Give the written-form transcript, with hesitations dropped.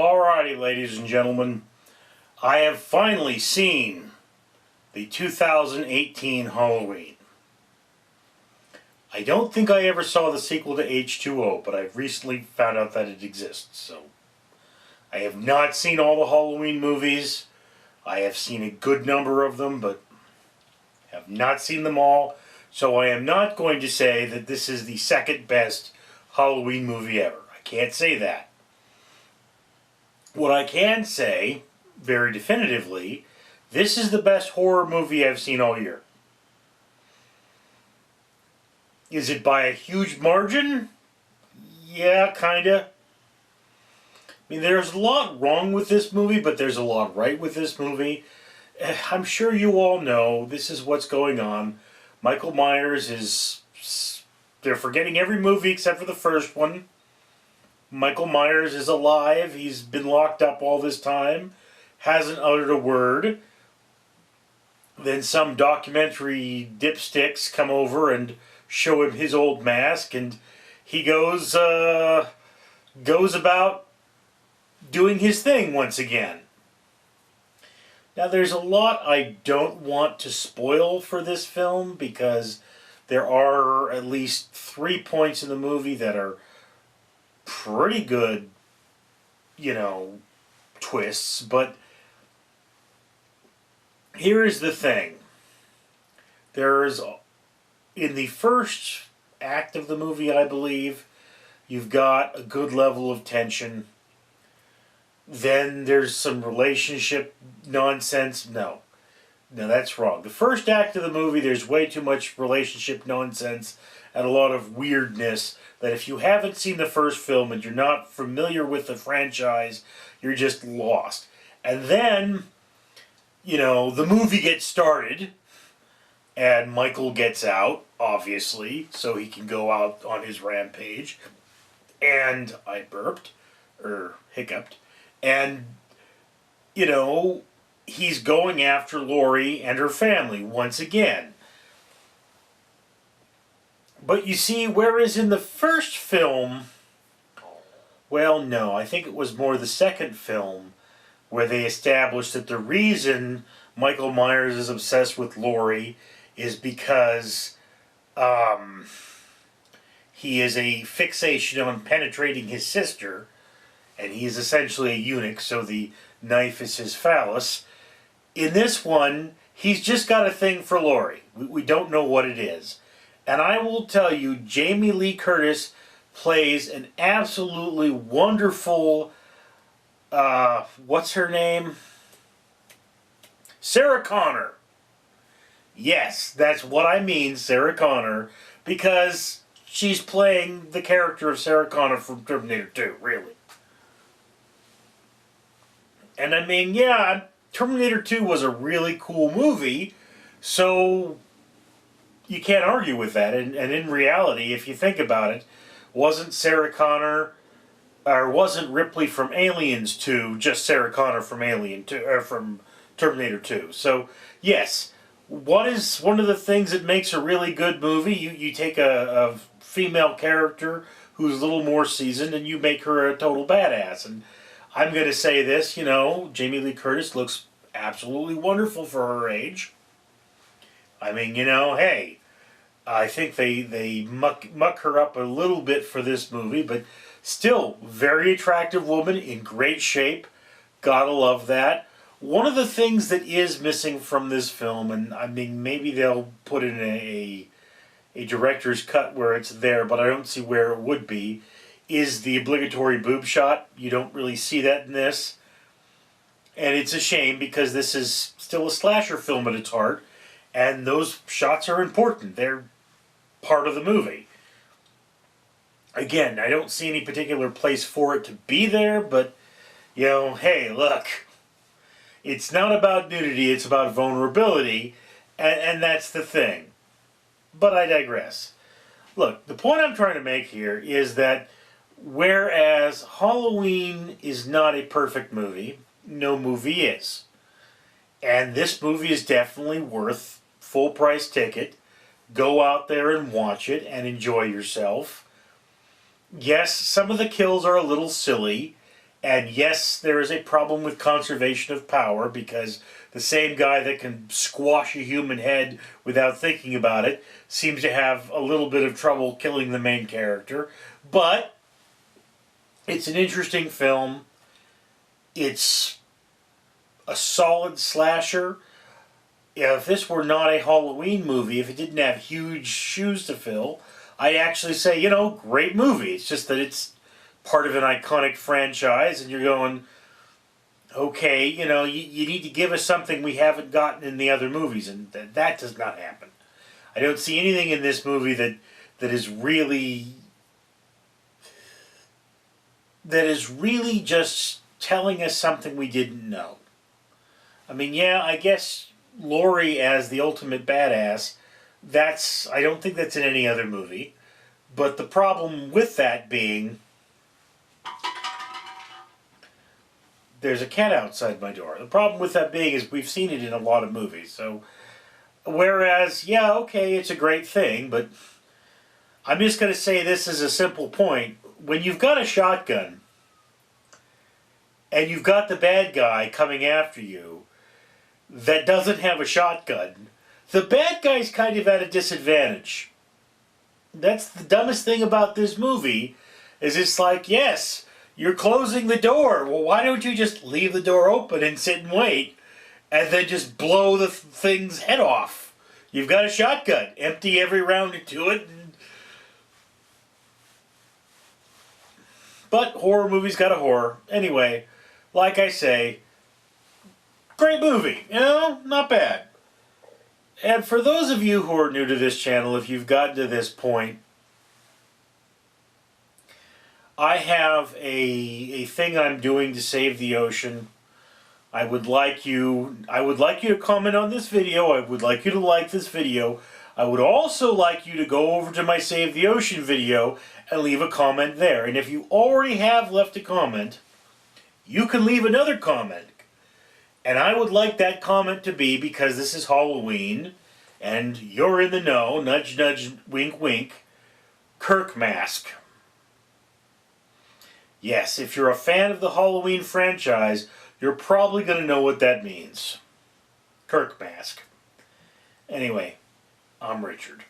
Alrighty, ladies and gentlemen, I have finally seen the 2018 Halloween. I don't think I ever saw the sequel to H2O, but I've recently found out that it exists. So, I have not seen all the Halloween movies. I have seen a good number of them, but have not seen them all. So I am not going to say that this is the second best Halloween movie ever. I can't say that. What I can say, very definitively, this is the best horror movie I've seen all year. Is it by a huge margin? Yeah, kinda. I mean, there's a lot wrong with this movie, but there's a lot right with this movie. I'm sure you all know this is what's going on. Michael Myers is... They're forgetting every movie except for the first one. Michael Myers is alive. He's been locked up all this time. Hasn't uttered a word. Then some documentary dipsticks come over and show him his old mask, and he goes about doing his thing once again. Now, there's a lot I don't want to spoil for this film, because there are at least 3 points in the movie that are pretty good, twists, but here is the thing. There's, in the first act of the movie, I believe, you've got a good level of tension. Then there's some relationship nonsense. No, that's wrong. The first act of the movie, there's way too much relationship nonsense and a lot of weirdness that if you haven't seen the first film and you're not familiar with the franchise, you're just lost. And then, the movie gets started and Michael gets out, obviously, so he can go out on his rampage. And I burped, or hiccuped, and, he's going after Laurie and her family once again. But you see, whereas in the first film, well, no, I think it was more the second film, where they established that the reason Michael Myers is obsessed with Laurie is because he is a fixation on penetrating his sister, and he is essentially a eunuch, so the knife is his phallus. In this one, he's just got a thing for Laurie. We don't know what it is. And I will tell you, Jamie Lee Curtis plays an absolutely wonderful, what's her name? Sarah Connor. Yes, that's what I mean, Sarah Connor, because she's playing the character of Sarah Connor from Terminator 2, really. And I mean, yeah, Terminator 2 was a really cool movie, so you can't argue with that. And in reality, if you think about it, wasn't Sarah Connor, or wasn't Ripley from Aliens 2 just Sarah Connor from Alien 2, or from Terminator 2? So, yes, what is one of the things that makes a really good movie? You take a female character who's a little more seasoned and you make her a total badass. And I'm going to say this, Jamie Lee Curtis looks absolutely wonderful for her age. I mean, hey, I think they muck her up a little bit for this movie, but still, very attractive woman, in great shape. Gotta love that. One of the things that is missing from this film, and I mean, maybe they'll put in a director's cut where it's there, but I don't see where it would be, is the obligatory boob shot. You don't really see that in this. And it's a shame, because this is still a slasher film at its heart, and those shots are important. They're part of the movie. Again, I don't see any particular place for it to be there, but, hey, look. It's not about nudity, it's about vulnerability, and that's the thing. But I digress. Look, the point I'm trying to make here is that whereas Halloween is not a perfect movie, no movie is. And this movie is definitely worth full price ticket. Go out there and watch it and enjoy yourself. Yes, some of the kills are a little silly, And yes, there is a problem with conservation of power because the same guy that can squash a human head without thinking about it seems to have a little bit of trouble killing the main character. But it's an interesting film. It's a solid slasher. If this were not a Halloween movie, if it didn't have huge shoes to fill, I'd actually say, you know, great movie. It's just that it's part of an iconic franchise, and you're going, okay, you know, you need to give us something we haven't gotten in the other movies, and that does not happen. I don't see anything in this movie that is really just telling us something we didn't know. I mean, yeah, I guess Laurie as the ultimate badass, I don't think that's in any other movie. But the problem with that being, there's a cat outside my door. The problem with that being is we've seen it in a lot of movies. So, whereas, yeah, okay, it's a great thing, but I'm just going to say this as a simple point. When you've got a shotgun, and you've got the bad guy coming after you that doesn't have a shotgun, the bad guy's kind of at a disadvantage. That's the dumbest thing about this movie, is it's like, yes, you're closing the door. Well, why don't you just leave the door open and sit and wait, and then just blow the thing's head off? You've got a shotgun. Empty every round into it. But horror movies got a horror. Anyway, like I say, great movie. You know, not bad. And for those of you who are new to this channel, if you've gotten to this point, I have a thing I'm doing to save the ocean. I would like you to comment on this video. I would like you to like this video. I would also like you to go over to my Save the Ocean video and leave a comment there. And if you already have left a comment, you can leave another comment. And I would like that comment to be, because this is Halloween, and you're in the know, nudge nudge, wink wink, Kirk mask. Yes, if you're a fan of the Halloween franchise, you're probably going to know what that means. Kirk mask. Anyway, I'm Richard.